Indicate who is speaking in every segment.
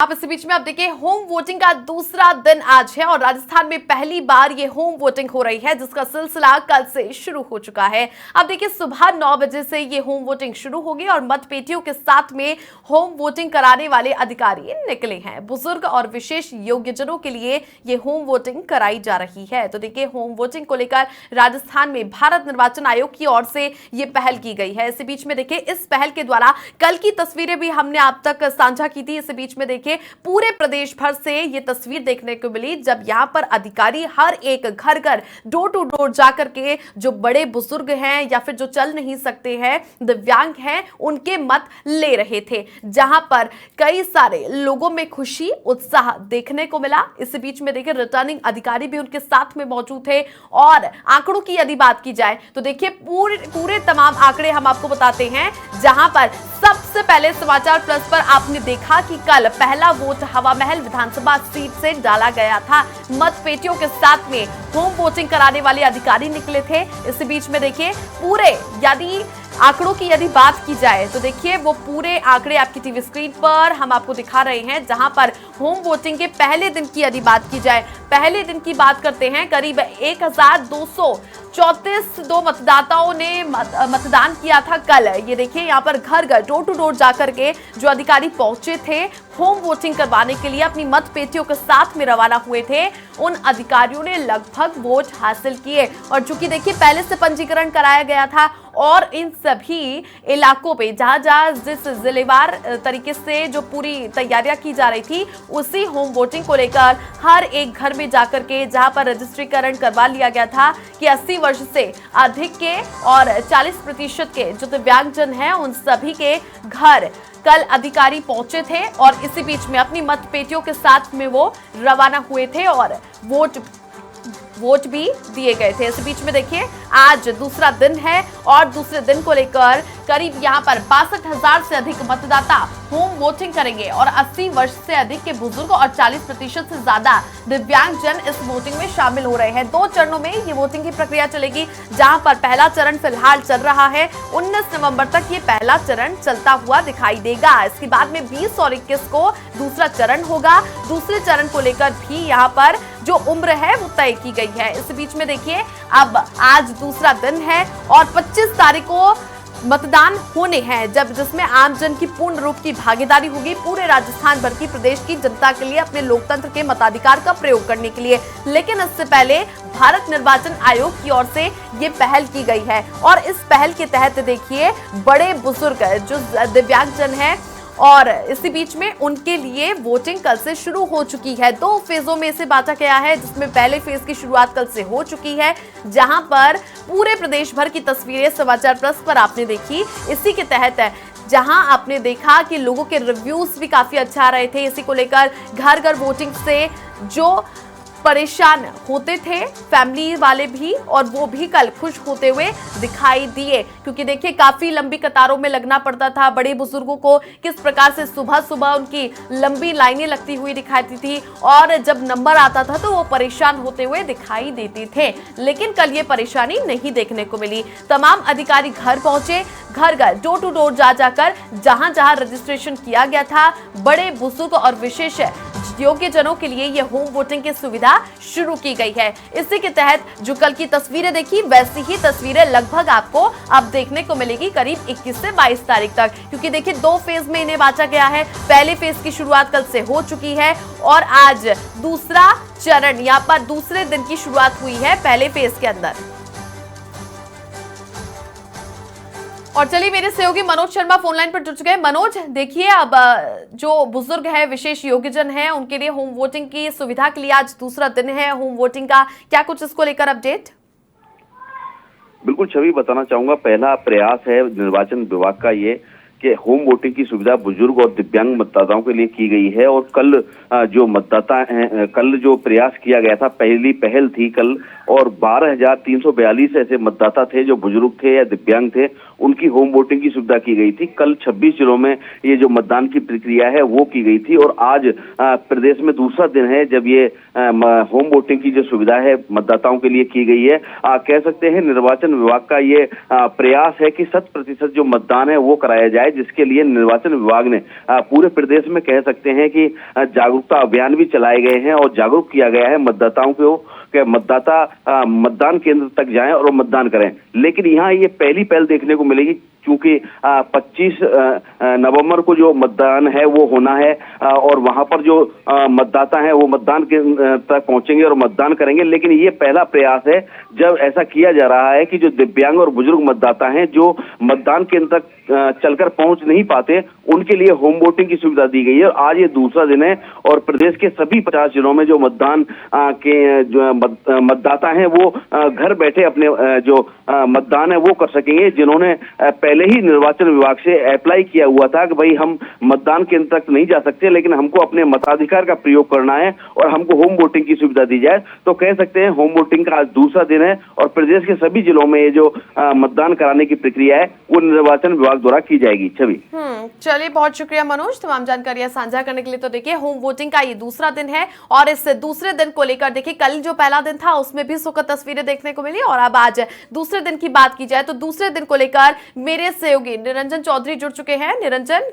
Speaker 1: आप इसी बीच में आप देखिए होम वोटिंग का दूसरा दिन आज है और राजस्थान में पहली बार ये होम वोटिंग हो रही है, जिसका सिलसिला कल से शुरू हो चुका है। अब देखिए सुबह 9 बजे से ये होम वोटिंग शुरू होगी और मतपेटियों के साथ में होम वोटिंग कराने वाले अधिकारी निकले हैं। बुजुर्ग और विशेष योग्यजनों के लिए ये होम वोटिंग कराई जा रही है। तो देखिए होम वोटिंग को लेकर राजस्थान में भारत निर्वाचन आयोग की ओर से ये पहल की गई है। इसी बीच में देखिए इस पहल के द्वारा कल की तस्वीरें भी हमने आप तक साझा की थी। इसी बीच में देखिए पूरे प्रदेश भर से ये तस्वीर देखने को मिली, जब यहां पर अधिकारी हर एक घर घर डोर टू डोर जाकर के जो बड़े बुजुर्ग हैं या फिर जो चल नहीं सकते हैं, दिव्यांग हैं, उनके मत ले रहे थे, जहां पर कई सारे लोगों में खुशी उत्साह देखने को मिला। इस बीच में देखिए रिटर्निंग अधिकारी भी उनके साथ में मौजूद थे और आंकड़ों की यदि बात की जाए तो देखिए पूरे तमाम आंकड़े हम आपको बताते हैं। जहां पर सबसे पहले समाचार प्लस पर आपने देखा कि कल पहला वोट हवा महल विधानसभा सीट से डाला गया था। मतपेटियों के साथ में होम वोटिंग कराने वाले अधिकारी निकले थे। इस बीच में देखिए पूरे यदि आंकड़ों की यदि बात की जाए तो देखिए वो पूरे आंकड़े आपकी टीवी स्क्रीन पर हम आपको दिखा रहे हैं। जहां पर होम वोटिंग के पहले दिन की यदि बात की जाए, पहले दिन की बात करते हैं, करीब 1234 मतदाताओं ने मतदान किया था कल। ये देखिए यहाँ पर घर घर डोर टू डोर जाकर के जो अधिकारी पहुंचे थे होम वोटिंग करवाने के लिए, अपनी मतपेटियों के साथ में रवाना हुए थे, उन अधिकारियों ने लगभग वोट हासिल किए। और चूंकि देखिए पहले से पंजीकरण कराया गया था और इन सभी इलाकों पे जहां जहां जिस जिलेवार तरीके से जो पूरी तैयारियां की जा रही थी, उसी होम वोटिंग को लेकर हर एक घर में जाकर के जहां पर रजिस्ट्रीकरण करवा लिया गया था कि 80 वर्ष से अधिक के और 40% के जो दिव्यांगजन हैं उन सभी के घर कल अधिकारी पहुंचे थे और इसी बीच में अपनी मतपेटियों के साथ में वो रवाना हुए थे और वोट भी दिए गए थे। इस बीच में देखिए आज दूसरा दिन है और दूसरे दिन को लेकर करीब यहां पर 62,000 से अधिक मतदाता होम वोटिंग करेंगे और 80 वर्ष से अधिक के बुजुर्ग और 40% से ज्यादा दिव्यांगजन इस वोटिंग में शामिल हो रहे हैं। 2 चरणों में ये वोटिंग की प्रक्रिया चलेगी, जहां पर पहला चरण फिलहाल चल रहा है। 19 नवंबर तक ये पहला चरण चलता हुआ दिखाई देगा। इसके बाद में 20 और 21 को दूसरा चरण होगा। दूसरे चरण को लेकर भी यहाँ पर जो उम्र है वो तय की गई है। इस बीच में देखिए अब आज दूसरा दिन है और 25 तारीख को मतदान होने हैं, जब जिसमें आमजन की पूर्ण रूप की भागीदारी होगी पूरे राजस्थान भर की प्रदेश की जनता के लिए अपने लोकतंत्र के मताधिकार का प्रयोग करने के लिए। लेकिन इससे पहले भारत निर्वाचन आयोग की ओर से ये पहल की गई है और इस पहल के तहत देखिए बड़े बुजुर्ग जो दिव्यांगजन हैं और इसी बीच में उनके लिए वोटिंग कल से शुरू हो चुकी है। 2 फेजों में इसे बांटा गया है, जिसमें पहले फेज की शुरुआत कल से हो चुकी है, जहां पर पूरे प्रदेश भर की तस्वीरें समाचार प्लस पर आपने देखी। इसी के तहत है जहां आपने देखा कि लोगों के रिव्यूज भी काफी अच्छा आ रहे थे। इसी को लेकर घर घर वोटिंग से जो परेशान होते थे फैमिली वाले भी, और वो भी कल खुश होते हुए दिखाई दिए, क्योंकि देखिए काफी लंबी कतारों में लगना पड़ता था। बड़े बुजुर्गों को किस प्रकार से सुबह सुबह उनकी लंबी लाइनें लगती हुई दिखाती थी और जब नंबर आता था तो वो परेशान होते हुए दिखाई देते थे। लेकिन कल ये परेशानी नहीं देखने को मिली। तमाम अधिकारी घर पहुंचे, घर घर डोर टू डोर जा जाकर जहां जहां रजिस्ट्रेशन किया गया था बड़े बुजुर्ग और विशेष योग्य जनों के लिए यह होम वोटिंग की सुविधा शुरू की गई है। इसी के तहत जो कल की तस्वीरें देखी वैसी ही तस्वीरें लगभग आपको अब देखने को मिलेगी करीब 21 से 22 तारीख तक, क्योंकि देखिए 2 फेज में इन्हें बांटा गया है। पहले फेज की शुरुआत कल से हो चुकी है और आज दूसरा चरण यहाँ पर दूसरे दिन की शुरुआत हुई है पहले फेज के अंदर। और चलिए मेरे सहयोगी मनोज शर्मा फोन लाइन पर जुड़ चुके हैं। मनोज, देखिए अब जो बुजुर्ग है विशेष योग्यजन है उनके लिए होम वोटिंग की सुविधा के लिए आज दूसरा दिन है होम वोटिंग का, क्या कुछ इसको लेकर अपडेट?
Speaker 2: बिल्कुल छवि, बताना चाहूंगा पहला प्रयास है निर्वाचन विभाग का ये कि होम वोटिंग की सुविधा बुजुर्ग और दिव्यांग मतदाताओं के लिए की गई है। और कल जो मतदाता हैं, कल जो प्रयास किया गया था, पहली पहल थी कल, और 12,342 ऐसे मतदाता थे जो बुजुर्ग थे या दिव्यांग थे, उनकी होम वोटिंग की सुविधा की गई थी। कल 26 जिलों में ये जो मतदान की प्रक्रिया है वो की गई थी और आज प्रदेश में दूसरा दिन है जब ये होम वोटिंग की जो सुविधा है मतदाताओं के लिए की गई है। कह सकते हैं निर्वाचन विभाग का ये प्रयास है कि 100% जो मतदान है वो कराया जाए, जिसके लिए निर्वाचन विभाग ने पूरे प्रदेश में कह सकते हैं कि जागरूकता अभियान भी चलाए गए हैं और जागरूक किया गया है मतदाताओं को कि मतदाता मतदान केंद्र तक जाएं और मतदान करें। लेकिन यहाँ ये पहली पहल देखने को मिलेगी क्योंकि 25 नवंबर को जो मतदान है वो होना है और वहां पर जो मतदाता हैं वो मतदान केंद्र तक पहुंचेंगे और मतदान करेंगे। लेकिन ये पहला प्रयास है जब ऐसा किया जा रहा है कि जो दिव्यांग और बुजुर्ग मतदाता हैं जो मतदान केंद्र तक चलकर पहुंच नहीं पाते उनके लिए होम वोटिंग की सुविधा दी गई है। आज ये दूसरा दिन है और प्रदेश के सभी 50 जिलों में जो मतदान के जो मतदाता हैं वो घर बैठे अपने जो मतदान है वो कर सकेंगे। जिन्होंने पहले ही निर्वाचन विभाग से अप्लाई किया हुआ था कि भाई हम मतदान केंद्र तक नहीं जा सकते लेकिन हमको अपने मताधिकार का प्रयोग करना है और हमको होम वोटिंग की सुविधा दी जाए, तो कह सकते हैं होम वोटिंग का आज दूसरा दिन है और प्रदेश के सभी जिलों में ये जो मतदान कराने की प्रक्रिया है वो निर्वाचन विभाग द्वारा की जाएगी। छवि
Speaker 1: चलिए, बहुत शुक्रिया मनोज तमाम जानकारियां साझा करने के लिए। तो देखिए होम वोटिंग का ये दूसरा दिन है और इस दूसरे दिन को लेकर देखिए कल जो पहला दिन था उसमें भी सुखद तस्वीरें देखने को मिली और अब आज दूसरे दिन की बात की जाए तो दूसरे दिन को लेकर मेरे सहयोगी निरंजन चौधरी जुड़ चुके हैं। निरंजन,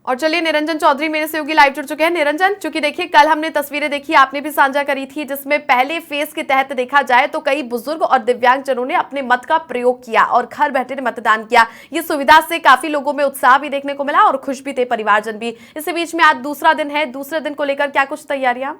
Speaker 1: और चलिए निरंजन चौधरी मेरे सहयोगी लाइव जुड़ चुके हैं। निरंजन, चूंकि देखिए कल हमने तस्वीरें देखी, आपने भी साझा करी थी, जिसमें पहले फेज के तहत देखा जाए तो कई बुजुर्ग और दिव्यांगजनों ने अपने मत का प्रयोग किया और घर बैठे मतदान किया। ये सुविधा से काफी लोगों में उत्साह भी देखने को मिला और खुश भी थे परिवारजन भी। इसी बीच में आज दूसरा दिन है, दूसरे दिन को लेकर क्या कुछ तैयारियां?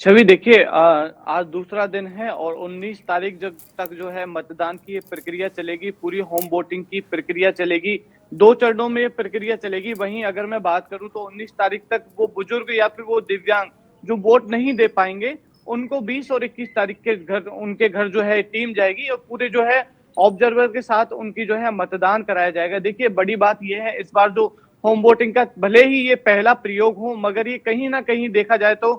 Speaker 3: छवि देखिए, आज दूसरा दिन है और 19 तारीख तक जो है मतदान की प्रक्रिया चलेगी, पूरी होम वोटिंग की प्रक्रिया चलेगी। 2 चरणों में ये प्रक्रिया चलेगी। वहीं अगर मैं बात करूं तो 19 तारीख तक वो बुजुर्ग या फिर वो दिव्यांग जो वोट नहीं दे पाएंगे उनको 20 और 21 तारीख के उनके घर जो है टीम जाएगी और पूरे जो है ऑब्जर्वर के साथ उनकी जो है मतदान कराया जाएगा। देखिए बड़ी बात यह है इस बार जो होम वोटिंग का भले ही ये पहला प्रयोग हो मगर ये कहीं ना कहीं देखा जाए तो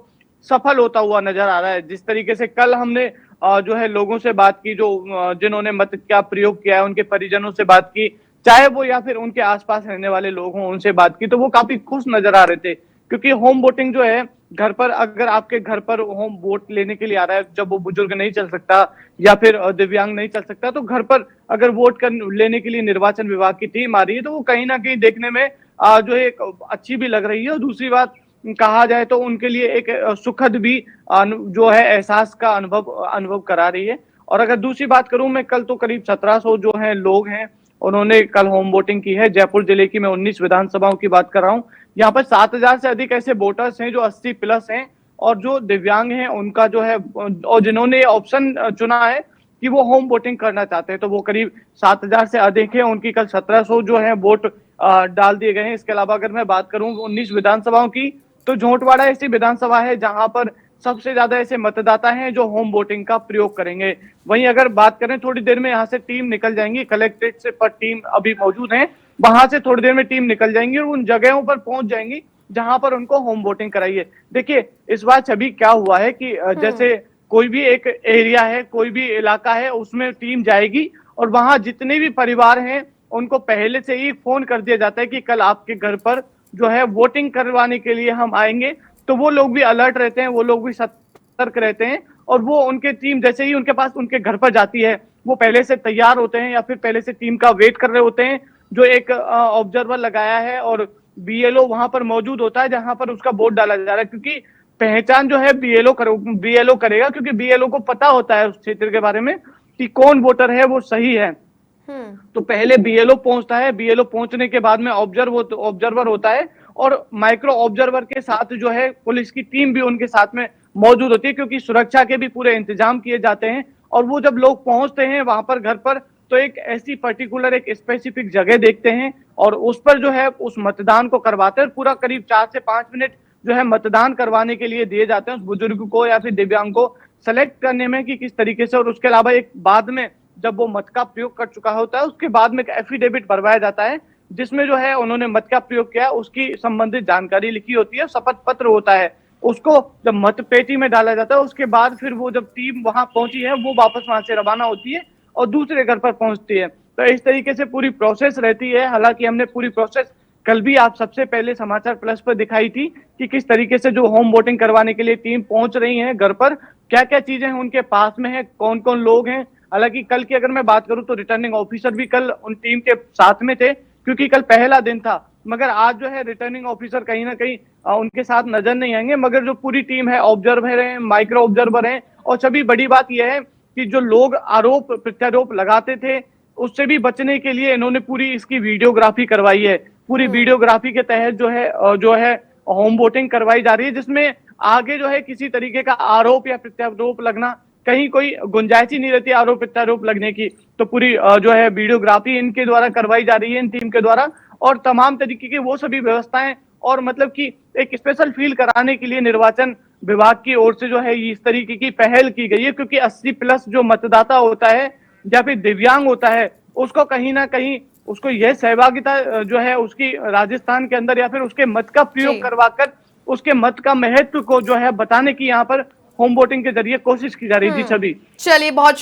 Speaker 3: सफल होता हुआ नजर आ रहा है। जिस तरीके से कल हमने जो है लोगों से बात की, जो जिन्होंने मत का प्रयोग किया है, उनके परिजनों से बात की, चाहे वो या फिर उनके आसपास रहने वाले लोग हों, उनसे बात की, तो वो काफी खुश नजर आ रहे थे। क्योंकि होम वोटिंग जो है घर पर, अगर आपके घर पर होम वोट लेने के लिए आ रहा है, जब वो बुजुर्ग नहीं चल सकता या फिर दिव्यांग नहीं चल सकता, तो घर पर अगर वोट लेने के लिए निर्वाचन विभाग की टीम आ रही है तो वो कहीं ना कहीं देखने में जो है अच्छी भी लग रही है। और दूसरी बात कहा जाए तो उनके लिए एक सुखद भी जो है एहसास का अनुभव करा रही है। और अगर दूसरी बात करूं मैं, कल तो करीब 1700 जो हैं लोग हैं उन्होंने कल होम वोटिंग की है। जयपुर जिले की मैं 19 विधानसभाओं की बात कर रहा हूं। यहाँ पर 7000 से अधिक ऐसे वोटर्स हैं जो 80+ हैं और जो दिव्यांग हैं उनका जो है, और जिन्होंने ऑप्शन चुना है कि वो होम वोटिंग करना चाहते हैं, तो वो करीब 7000 से अधिक है। उनकी कल 1700 जो है वोट डाल दिए गए हैं। इसके अलावा अगर मैं बात करूं 19 विधानसभाओं की, तो झोटवाड़ा ऐसी विधानसभा है जहां पर सबसे ज्यादा ऐसे मतदाता हैं जो होम वोटिंग का प्रयोग करेंगे। वहीं अगर बात करें, थोड़ी देर में यहाँ से टीम निकल जाएंगी, कलेक्ट्रेट से पर टीम अभी मौजूद है, वहां से थोड़ी देर में टीम निकल जाएंगी और उन जगहों पर पहुंच जाएंगी जहां पर उनको होम वोटिंग कराइए। देखिए इस बार छवि क्या हुआ है कि जैसे कोई भी एक एरिया है, कोई भी इलाका है, उसमें टीम जाएगी और वहां जितने भी परिवार हैं उनको पहले से ही फोन कर दिया जाता है कि कल आपके घर पर जो है वोटिंग करवाने के लिए हम आएंगे। तो वो लोग भी अलर्ट रहते हैं, वो लोग भी सतर्क रहते हैं और वो उनके टीम जैसे ही उनके पास उनके घर पर जाती है वो पहले से तैयार होते हैं या फिर पहले से टीम का वेट कर रहे होते हैं। जो एक ऑब्जर्वर लगाया है और बीएलओ वहां पर मौजूद होता है जहां पर उसका वोट डाला जा रहा है, क्योंकि पहचान जो है बीएलओ करेगा, क्योंकि बीएलओ को पता होता है उस क्षेत्र के बारे में कि कौन वोटर है वो सही है। तो पहले बीएलओ पहुंचता है, बीएलओ पहुंचने के बाद में ऑब्जर्वर होता है और माइक्रो ऑब्जर्वर के साथ जो है पुलिस की टीम भी उनके साथ में मौजूद होती है, क्योंकि सुरक्षा के भी पूरे इंतजाम किए जाते हैं। और वो जब लोग पहुंचते हैं वहां पर घर पर, तो एक ऐसी पर्टिकुलर एक स्पेसिफिक जगह देखते हैं और उस पर जो है उस मतदान को करवाते हैं। पूरा करीब 4 से 5 मिनट जो है मतदान करवाने के लिए दिए जाते हैं उस बुजुर्ग को या फिर दिव्यांग को सेलेक्ट करने में कि किस तरीके से। और उसके अलावा एक बाद में जब वो मत का प्रयोग कर चुका होता है उसके बाद में एक एफिडेविट भरवाया जाता है जिसमें जो है उन्होंने मत का प्रयोग किया उसकी संबंधित जानकारी लिखी होती है, शपथ पत्र होता है। उसको जब मतपेटी में डाला जाता है, उसके बाद फिर वो जब टीम वहां पहुंची है वो वापस वहां से रवाना होती है और दूसरे घर पर पहुंचती है। तो इस तरीके से पूरी प्रोसेस रहती है। हालांकि हमने पूरी प्रोसेस कल भी आप सबसे पहले समाचार प्लस पर दिखाई थी कि किस तरीके से जो होम वोटिंग करवाने के लिए टीम पहुंच रही है घर पर, क्या क्या चीजें हैं उनके पास में है, कौन कौन लोग हैं। हालांकि कल की अगर मैं बात करूं तो रिटर्निंग ऑफिसर भी कल उन टीम के साथ में थे, क्योंकि कल पहला दिन था। मगर आज जो है रिटर्निंग ऑफिसर कहीं ना कहीं उनके साथ नजर नहीं आएंगे, मगर जो पूरी टीम है, ऑब्जर्वर है, माइक्रो ऑब्जर्वर है। और सभी बड़ी बात यह है कि जो लोग आरोप प्रत्यारोप लगाते थे उससे भी बचने के लिए इन्होंने पूरी इसकी वीडियोग्राफी करवाई है। पूरी वीडियोग्राफी के तहत जो है होम वोटिंग करवाई जा रही है, जिसमें आगे जो है किसी तरीके का आरोप या प्रत्यारोप लगना कहीं कोई गुंजाइश ही नहीं रहती आरोप प्रत्यारोप लगने की। तो पूरी जो है वीडियोग्राफी इनके द्वारा करवाई जा रही है, इन टीम के द्वारा, और तमाम तरीके की वो सभी व्यवस्थाएं, और मतलब कि एक स्पेशल फील कराने के लिए निर्वाचन विभाग की ओर से जो है इस तरीके की पहल की गई है। क्योंकि 80 प्लस जो मतदाता होता है या फिर दिव्यांग होता है, उसको कहीं ना कहीं उसको यह सहभागिता जो है उसकी राजस्थान के अंदर या फिर उसके मत का प्रयोग करवाकर उसके मत का महत्व को जो है बताने की यहाँ पर होम वोटिंग के जरिए कोशिश की जा रही थी। छवि,
Speaker 1: चलिए बहुत